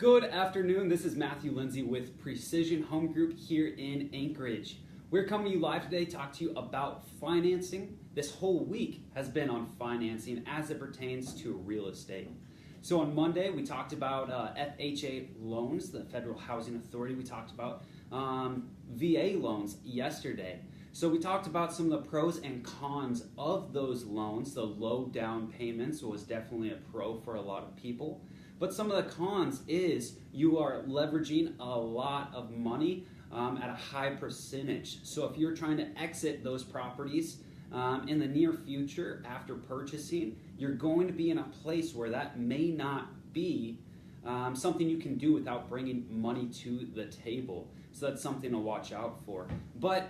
Good afternoon, this is Matthew Lindsay with Precision Home Group here in Anchorage. We're coming to you live today to talk to you about financing. This whole week has been on financing as it pertains to real estate. So on Monday we talked about FHA loans, the Federal Housing Authority. We talked about VA loans yesterday. So we talked about some of the pros and cons of those loans. The low down payments was definitely a pro for a lot of people. But some of the cons is you are leveraging a lot of money at a high percentage. So if you're trying to exit those properties in the near future after purchasing, you're going to be in a place where that may not be something you can do without bringing money to the table. So that's something to watch out for. But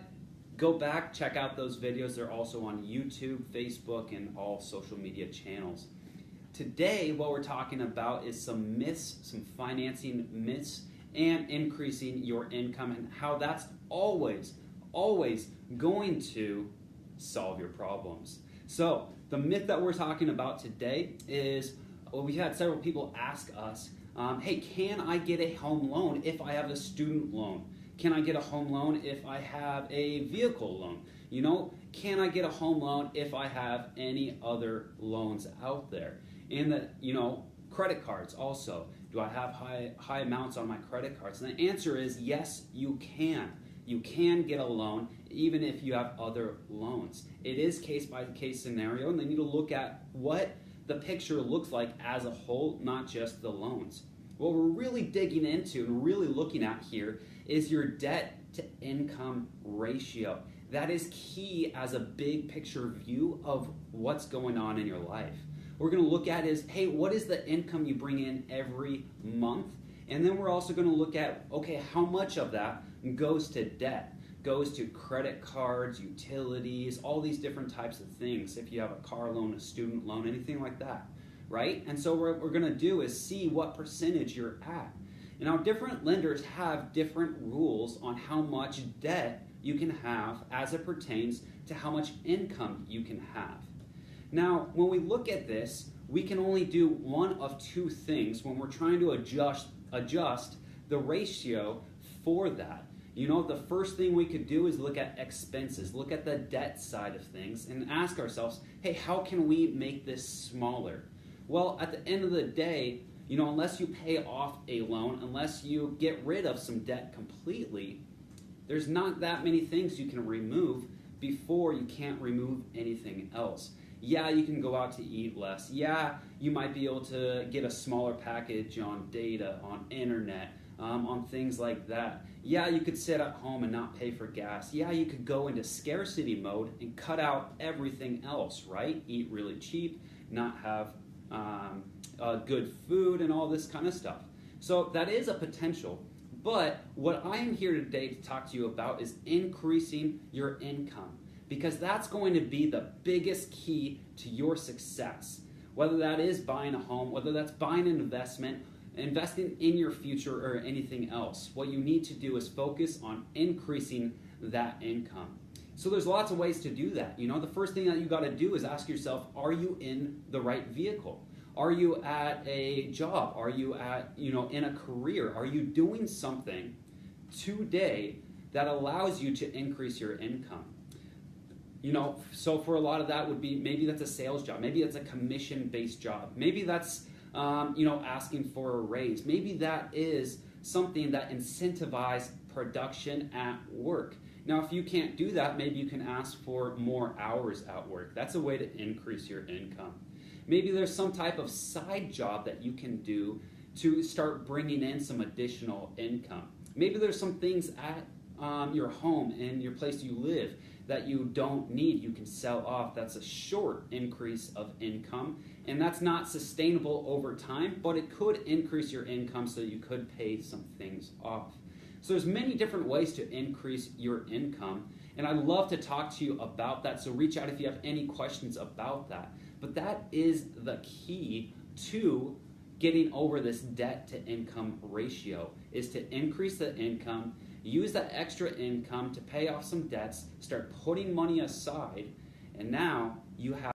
go back, check out those videos. They're also on YouTube, Facebook, and all social media channels. Today, what we're talking about is some myths, some financing myths, and increasing your income and how that's always going to solve your problems. So the myth that we're talking about today is, we had several people ask us, hey, can I get a home loan if I have a student loan? Can I get a home loan if I have a vehicle loan? You know, can I get a home loan if I have any other loans out there? And the, credit cards also. Do I have high amounts on my credit cards? And the answer is yes, you can. You can get a loan even if you have other loans. It is case by case scenario, and they need to look at what the picture looks like as a whole, not just the loans. What we're really digging into and really looking at here is your debt to income ratio. That is key as a big picture view of what's going on in your life. What we're going to look at is, hey, what is the income you bring in every month? And then we're also going to look at, okay, how much of that goes to debt, goes to credit cards, utilities, all these different types of things. If you have a car loan, a student loan, anything like that, right? And so what we're going to do is see what percentage you're at. And now different lenders have different rules on how much debt you can have as it pertains to how much income you can have. Now, when we look at this, we can only do one of two things when we're trying to adjust the ratio for that. The first thing we could do is look at expenses, look at the debt side of things, and ask ourselves, hey, how can we make this smaller? Well, at the end of the day, unless you pay off a loan, unless you get rid of some debt completely, there's not that many things you can remove before you can't remove anything else. Yeah, you can go out to eat less. Yeah, you might be able to get a smaller package on data, on internet, on things like that. Yeah, you could sit at home and not pay for gas. Yeah, you could go into scarcity mode and cut out everything else, right? Eat really cheap, not have good food and all this kind of stuff. So that is a potential. But what I am here today to talk to you about is increasing your income, because that's going to be the biggest key to your success. Whether that is buying a home, whether that's buying an investment, investing in your future, or anything else, what you need to do is focus on increasing that income. So there's lots of ways to do that. The first thing that you got to do is ask yourself, are you in the right vehicle? Are you at a job? Are you at, in a career? Are you doing something today that allows you to increase your income? So for a lot of that would be, maybe that's a sales job. Maybe that's a commission-based job. Maybe that's, asking for a raise. Maybe that is something that incentivizes production at work. Now, if you can't do that, maybe you can ask for more hours at work. That's a way to increase your income. Maybe there's some type of side job that you can do to start bringing in some additional income. Maybe there's some things at your home and your place you live that you don't need, you can sell off. That's a short increase of income, and that's not sustainable over time, but it could increase your income so you could pay some things off. So there's many different ways to increase your income, and I'd love to talk to you about that, so reach out if you have any questions about that. But that is the key to getting over this debt to income ratio, is to increase the income, use that extra income to pay off some debts, start putting money aside, and now you have